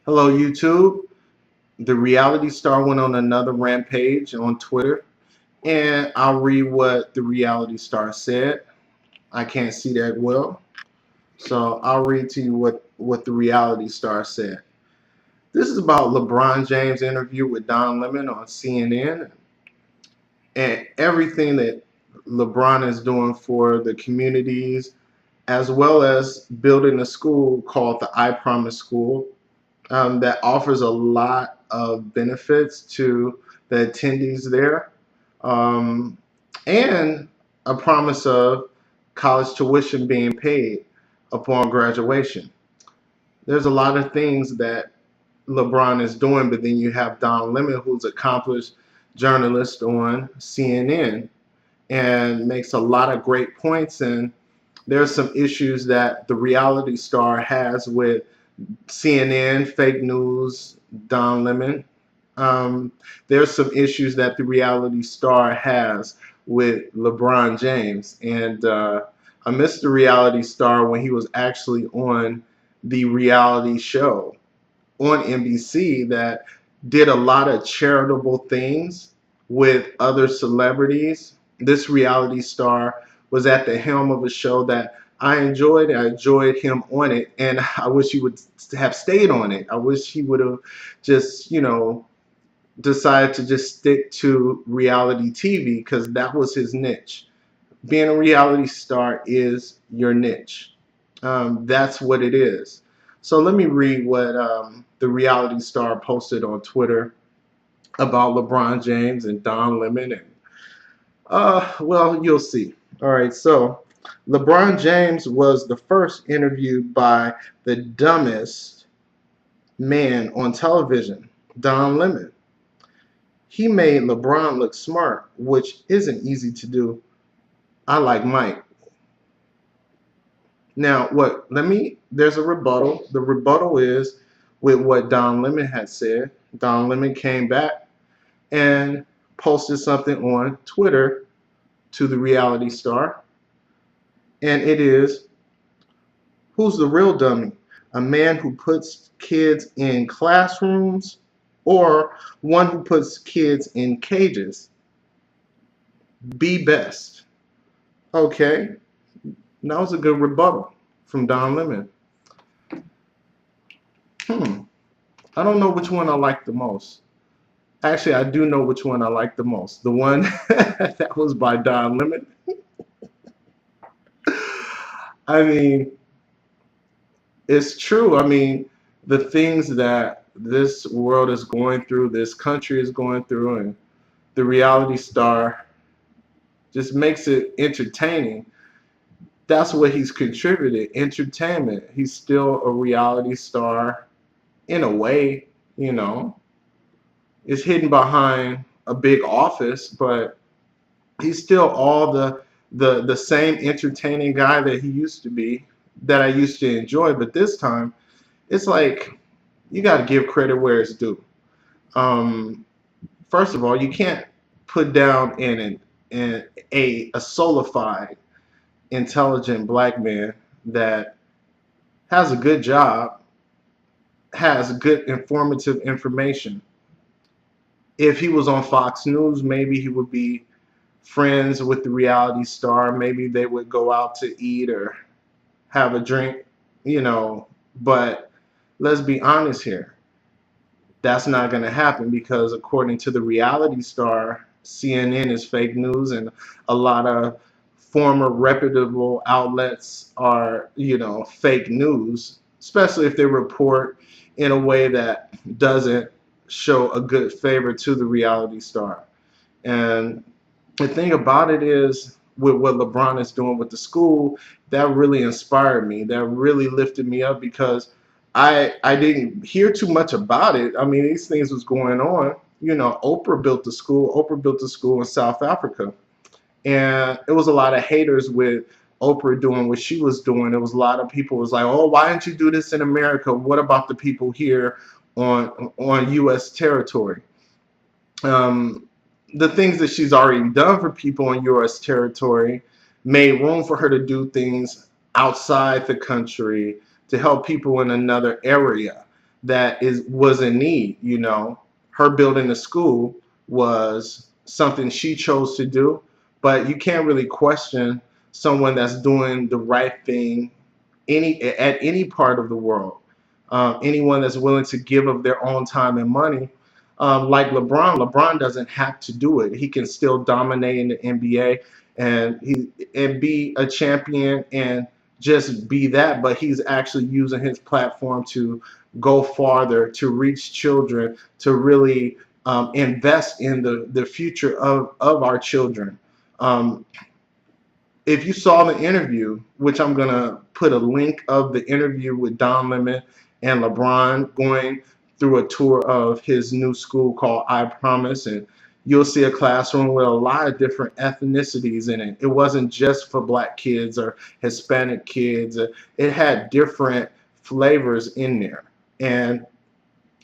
Hello, YouTube. The reality star went on another rampage on Twitter, and I'll read what the reality star said. I can't see that well, so I'll read to you what the reality star said. This is about LeBron James' interview with Don Lemon on CNN and everything that LeBron is doing for the communities, as well as building a school called the I Promise School that offers a lot of benefits to the attendees there, um, and a promise of college tuition being paid upon graduation. There's a lot of things that LeBron is doing, but then you have Don Lemon, who's an accomplished journalist on CNN and makes a lot of great points. And there's some issues that the reality star has with CNN, fake news, Don Lemon. There's some issues that the reality star has with LeBron James. And I missed the reality star when he was actually on the reality show on NBC that did a lot of charitable things with other celebrities. This reality star was at the helm of a show that I enjoyed. I enjoyed him on it, and I wish he would have stayed on it. I wish he would have just, decided to just stick to reality TV because that was his niche. Being a reality star is your niche. That's what it is. So let me read what the reality star posted on Twitter about LeBron James and Don Lemon. And well, you'll see. All right, so LeBron James was the first interviewed by the dumbest man on television, Don Lemon. He made LeBron look smart, which isn't easy to do. I like Mike. Now, there's a rebuttal. The rebuttal is with what Don Lemon had said. Don Lemon came back and posted something on Twitter to the reality star. And it is, who's the real dummy? A man who puts kids in classrooms or one who puts kids in cages? Be best. Okay, that was a good rebuttal from Don Lemon. I don't know which one I like the most. Actually, I do know which one I like the most. The one that was by Don Lemon. I mean, it's true. I mean, the things that this world is going through, this country is going through, and the reality star just makes it entertaining. That's what he's contributed, entertainment. He's still a reality star in a way, you know. Is hidden behind a big office, but he's still all the same entertaining guy that he used to be, that I used to enjoy. But this time, it's like you got to give credit where it's due. Um, First of all, you can't put down a solidified, intelligent black man that has a good job, has good informative information. If he was on Fox News, maybe he would be friends with the reality star. Maybe they would go out to eat or have a drink, you know. But let's be honest here. That's not going to happen because, according to the reality star, CNN is fake news, and a lot of former reputable outlets are, fake news, especially if they report in a way that doesn't show a good favor to the reality star. And the thing about it is, with what LeBron is doing with the school, that really inspired me. That really lifted me up because I didn't hear too much about it. I mean, these things was going on. Oprah built the school. Oprah built the school in South Africa, and it was a lot of haters with Oprah doing what she was doing. There was a lot of people was like, "Oh, why didn't you do this in America? What about the people here on U.S. territory?" Um, the things that she's already done for people in U.S. territory made room for her to do things outside the country to help people in another area. that was in need. Her building a school was something she chose to do, but you can't really question someone that's doing the right thing at any part of the world. Anyone that's willing to give of their own time and money, like LeBron. LeBron doesn't have to do it. He can still dominate in the NBA and be a champion and just be that. But he's actually using his platform to go farther, to reach children, to really invest in the future of our children. Um, if you saw the interview, which I'm gonna put a link of the interview with Don Lemon and LeBron going through a tour of his new school called I Promise, and you'll see a classroom with a lot of different ethnicities in it. It wasn't just for black kids or Hispanic kids. It had different flavors in there. And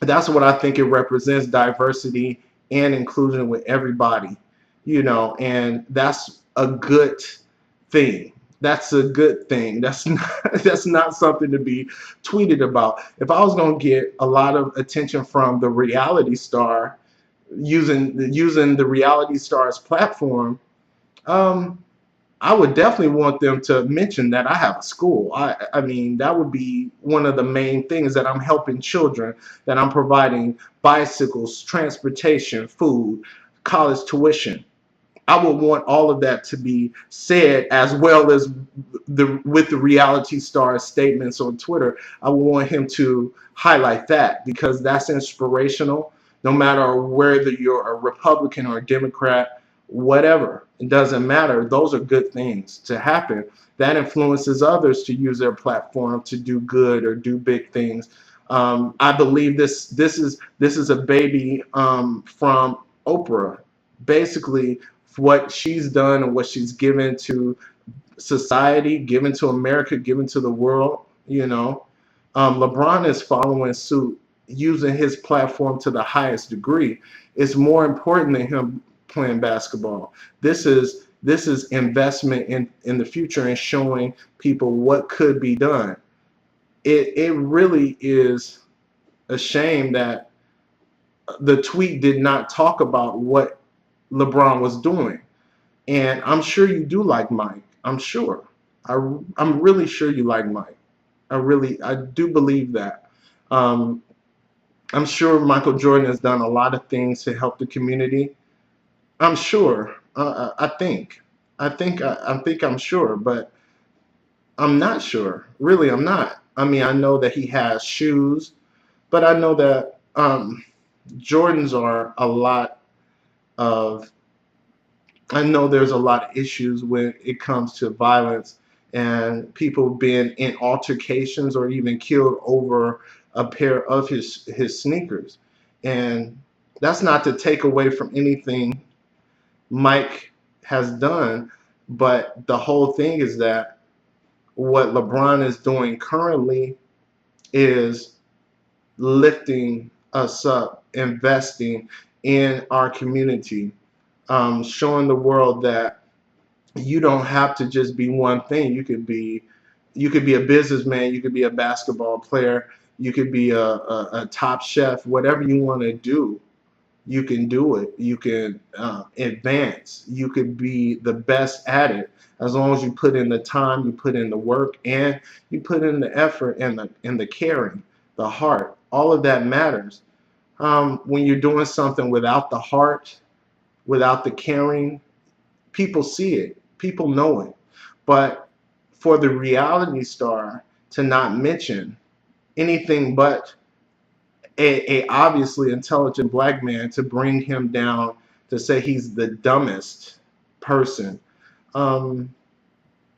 that's what I think it represents, diversity and inclusion with everybody, and that's a good thing. That's a good thing. That's not, that's not something to be tweeted about. If I was going to get a lot of attention from the reality star using the reality star's platform, um, I would definitely want them to mention that I have a school. I mean, that would be one of the main things, that I'm helping children, that I'm providing bicycles, transportation, food, college tuition. I would want all of that to be said, as well as with the reality star statements on Twitter. I would want him to highlight that, because that's inspirational. No matter whether you're a Republican or a Democrat, whatever, it doesn't matter. Those are good things to happen. That influences others to use their platform to do good or do big things. I believe this is a baby from Oprah, basically what she's done and what she's given to society, given to America, given to the world. LeBron is following suit, using his platform to the highest degree. It's more important than him playing basketball. This is investment in the future and showing people what could be done. It really is a shame that the tweet did not talk about what LeBron was doing. And I'm sure you do like Mike. I'm sure. I'm really sure you like Mike. I do believe that. Um, I'm sure Michael Jordan has done a lot of things to help the community. I'm sure. I'm sure, but I'm not sure. Really, I'm not. I mean, I know that he has shoes, but I know that Jordans are a lot of I know there's a lot of issues when it comes to violence and people being in altercations or even killed over a pair of his sneakers. And that's not to take away from anything Mike has done, but the whole thing is that what LeBron is doing currently is lifting us up, investing in our community, showing the world that you don't have to just be one thing. You could be a businessman, you could be a basketball player, you could be a top chef, whatever you want to do. You can do it. You can advance. You could be the best at it, as long as you put in the time, you put in the work, and you put in the effort and the caring, the heart. All of that matters. When you're doing something without the heart, without the caring, people see it, people know it. But for the reality star to not mention anything but a obviously intelligent black man, to bring him down, to say he's the dumbest person, um,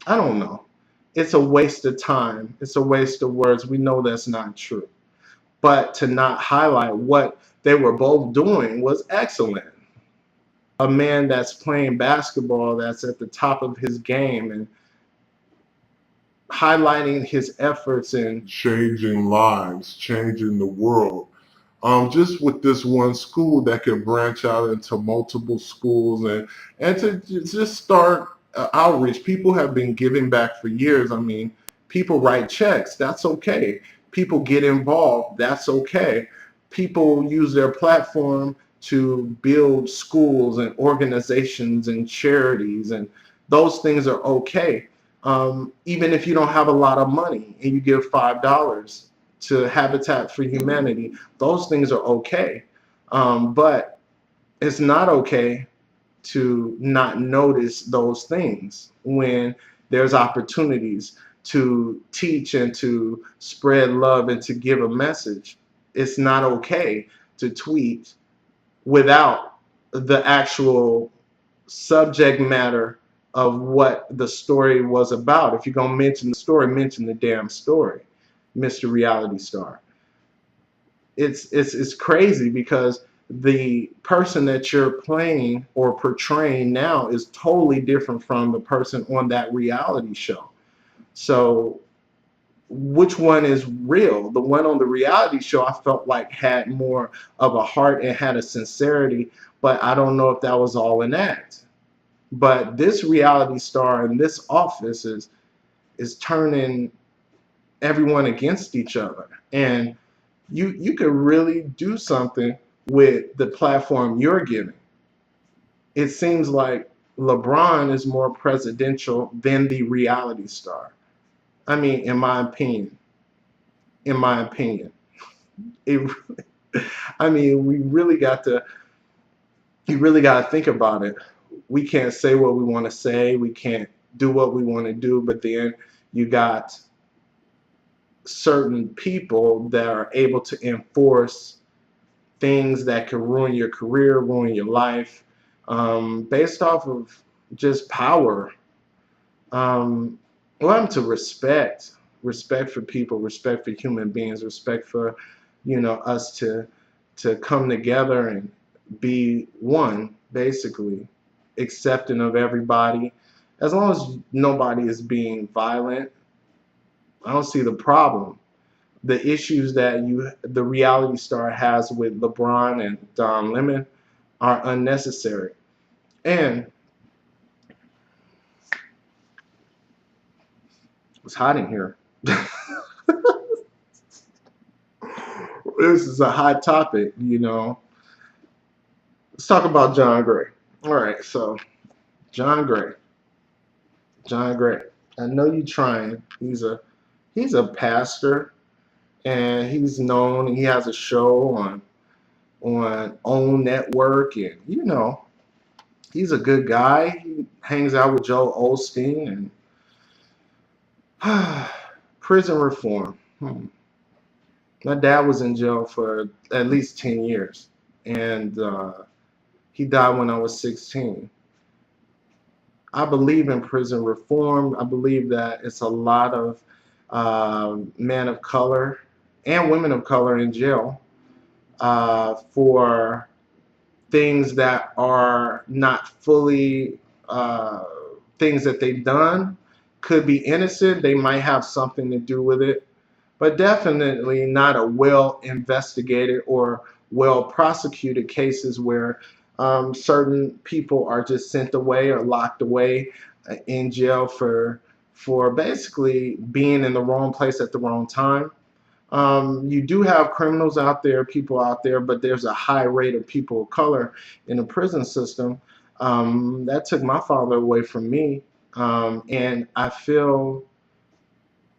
I don't know. It's a waste of time. It's a waste of words. We know that's not true. But to not highlight what they were both doing was excellent. A man that's playing basketball, that's at the top of his game, and highlighting his efforts in changing lives, changing the world. Just with this one school that can branch out into multiple schools, and to just start outreach. People have been giving back for years. I mean, people write checks. That's okay. People get involved. That's okay. People use their platform to build schools and organizations and charities, and those things are okay. Even if you don't have a lot of money and you give $5 to Habitat for Humanity, those things are okay. But it's not okay to not notice those things when there's opportunities to teach and to spread love and to give a message. It's not okay to tweet without the actual subject matter of what the story was about. If you're going to mention the story, mention the damn story, Mr. Reality Star. It's crazy because the person that you're playing or portraying now is totally different from the person on that reality show. So which one is real? The one on the reality show I felt like had more of a heart and had a sincerity, but I don't know if that was all an act. But this reality star in this office is turning everyone against each other. And you could really do something with the platform you're giving. It seems like LeBron is more presidential than the reality star. I mean, in my opinion. In my opinion. It, I mean, we really got to, you really got to think about it. We can't say what we want to say. We can't do what we want to do. But then you got certain people that are able to enforce things that could ruin your career, ruin your life, based off of just power. Learn to respect for people, respect for human beings, respect for, us to come together and be one, basically, accepting of everybody. As long as nobody is being violent, I don't see the problem. The issues that the reality star has with LeBron and Don Lemon are unnecessary. And it's hot in here. This is a hot topic, Let's talk about John Gray. All right, so John Gray. John Gray. I know you're trying. He's a pastor, and he's known. He has a show on OWN Network, and he's a good guy. He hangs out with Joel Osteen and prison reform. My dad was in jail for at least 10 years, and he died when I was 16. I believe in prison reform. I believe that it's a lot of men of color and women of color in jail for things that are not fully things that they've done. Could be innocent. They might have something to do with it, but definitely not a well investigated or well prosecuted cases where certain people are just sent away or locked away in jail for basically being in the wrong place at the wrong time. You do have criminals out there, people out there, but there's a high rate of people of color in the prison system. That took my father away from me, and I feel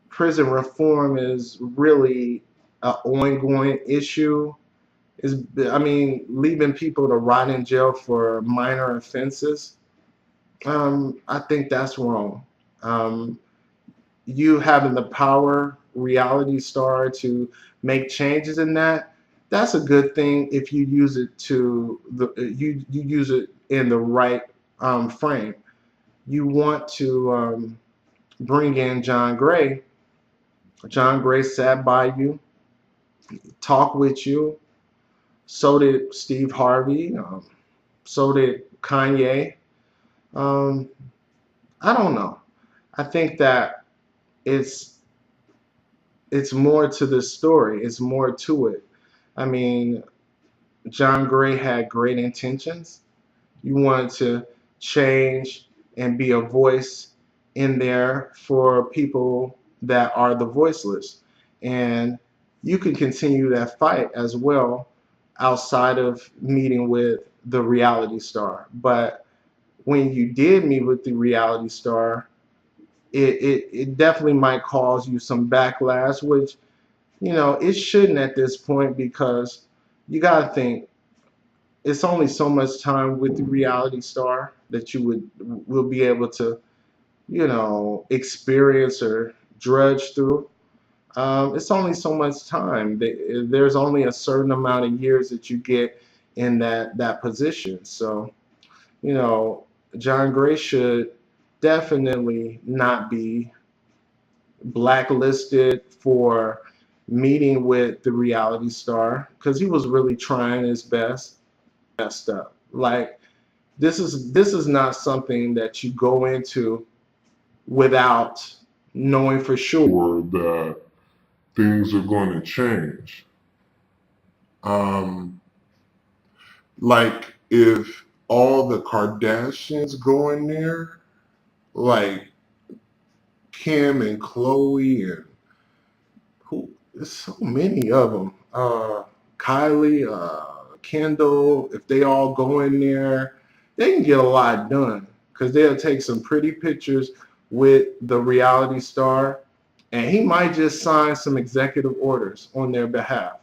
prison reform is really an ongoing issue. Leaving people to rot in jail for minor offenses, I think that's wrong. You having the power, reality star, to make changes in that's a good thing if you use it you use it in the right frame. You want to bring in John Gray. John Gray sat by you, talked with you. So did Steve Harvey. So did Kanye. I don't know. I think that it's more to the story. It's more to it. I mean, John Gray had great intentions. You wanted to change and be a voice in there for people that are the voiceless. And you can continue that fight as well outside of meeting with the reality star. But when you did meet with the reality star, it definitely might cause you some backlash, which, it shouldn't at this point, because you got to think it's only so much time with the reality star that you will be able to, experience or drudge through. It's only so much time. There's only a certain amount of years that you get in that position. So, you know, John Gray should definitely not be blacklisted for meeting with the reality star, because he was really trying his best. Messed up. Like, this is not something that you go into without knowing for sure that things are going to change. Um, like, if all the Kardashians go in there, like Kim and Chloe and who, there's so many of them. Kylie, Kendall, if they all go in there, they can get a lot done, because they'll take some pretty pictures with the reality star, and he might just sign some executive orders on their behalf.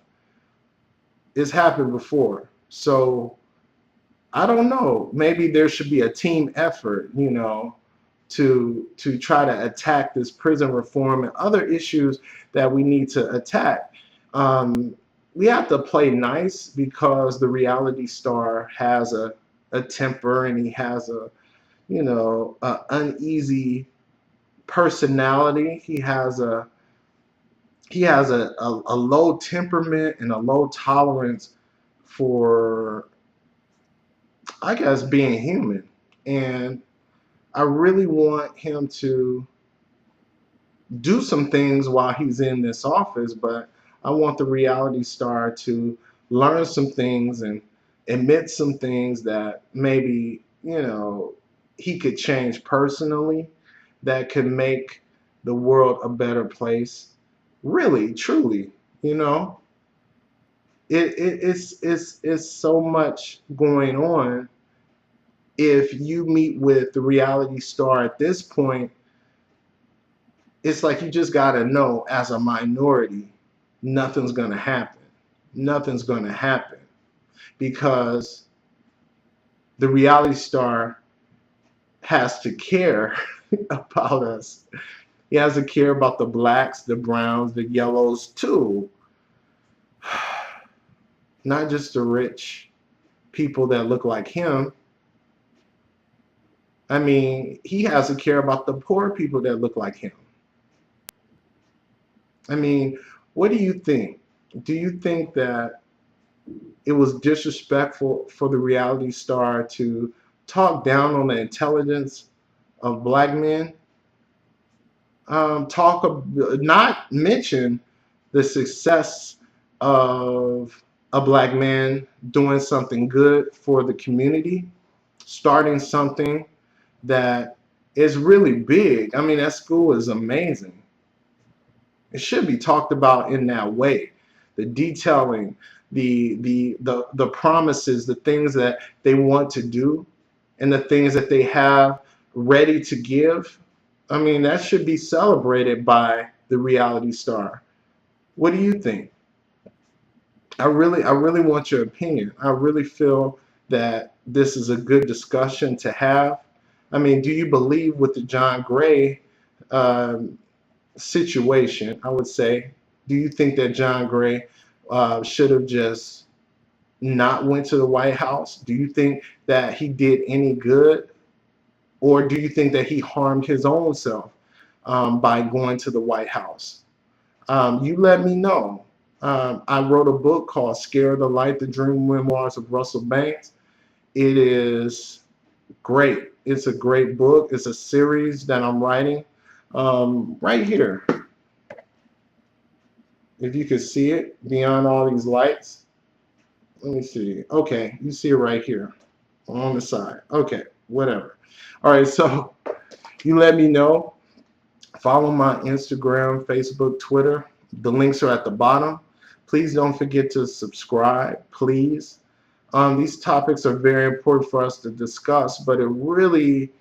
It's happened before. So I don't know. Maybe there should be a team effort, to try to attack this prison reform and other issues that we need to attack. Um, we have to play nice, because the reality star has a temper, and he has a uneasy personality. He has a low temperament and a low tolerance for, I guess, being human. And I really want him to do some things while he's in this office, but I want the reality star to learn some things and admit some things that maybe, he could change personally, that could make the world a better place. Really, truly, you know. It's so much going on. If you meet with the reality star at this point, it's like you just got to know, as a minority, nothing's going to happen. Nothing's going to happen, because the reality star has to care about us. He has to care about the blacks, the browns, the yellows too. Not just the rich people that look like him. I mean, he has to care about the poor people that look like him. I mean, what do you think? Do you think that it was disrespectful for the reality star to talk down on the intelligence of black men? Not mention the success of a black man doing something good for the community, starting something that is really big. I mean, that school is amazing. It should be talked about in that way. The detailing, the promises, the things that they want to do, and the things that they have ready to give. I mean, that should be celebrated by the reality star. What do you think? I really want your opinion. I really feel that this is a good discussion to have. I mean, do you believe with the John Gray um, situation? I would say, do you think that John Gray should have just not went to the White House? Do you think that he did any good, or do you think that he harmed his own self by going to the White House? You let me know. I wrote a book called Scare the Light, The Dream Memoirs of Russell Banks. It is great. It's a great book. It's a series that I'm writing right here. If you could see it beyond all these lights. Let me see. Okay, you see it right here on the side. Okay, whatever. All right, so you let me know. Follow my Instagram, Facebook, Twitter. The links are at the bottom. Please don't forget to subscribe, please. These topics are very important for us to discuss, but it really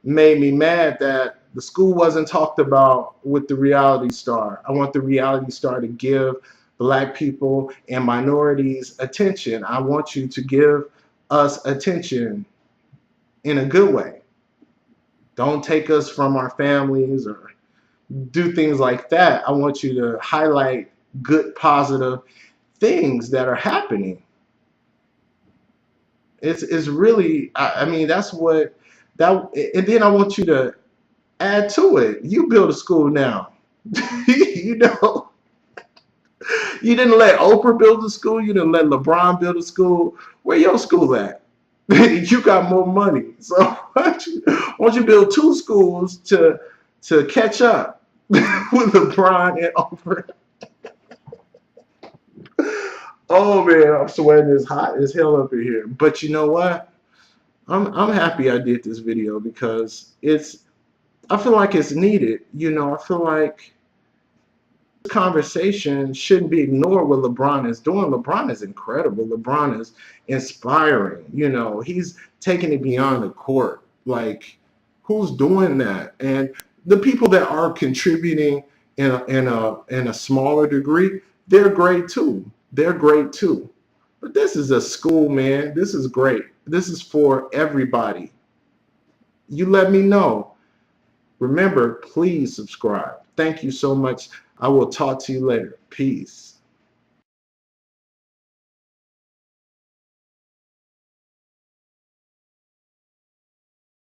made me mad that the school wasn't talked about with the reality star. I want the reality star to give Black people and minorities attention. I want you to give us attention in a good way. Don't take us from our families or do things like that. I want you to highlight good, positive things that are happening. It's really, I mean, that's what that, and then I want you to add to it. You build a school now. You know, you didn't let Oprah build a school. You didn't let LeBron build a school. Where your school at? You got more money, so why don't you build two schools to catch up with LeBron and Oprah? Oh man, I'm sweating. It's hot as hell up in here. But you know what? I'm happy I did this video because I feel like it's needed. You know, I feel like this conversation shouldn't be ignored what LeBron is doing. LeBron is incredible. LeBron is inspiring. You know, he's taking it beyond the court. Like, who's doing that? And the people that are contributing in a smaller degree, they're great too. They're great too. But this is a school, man. This is great. This is for everybody. You let me know. Remember, please subscribe. Thank you so much. I will talk to you later. Peace.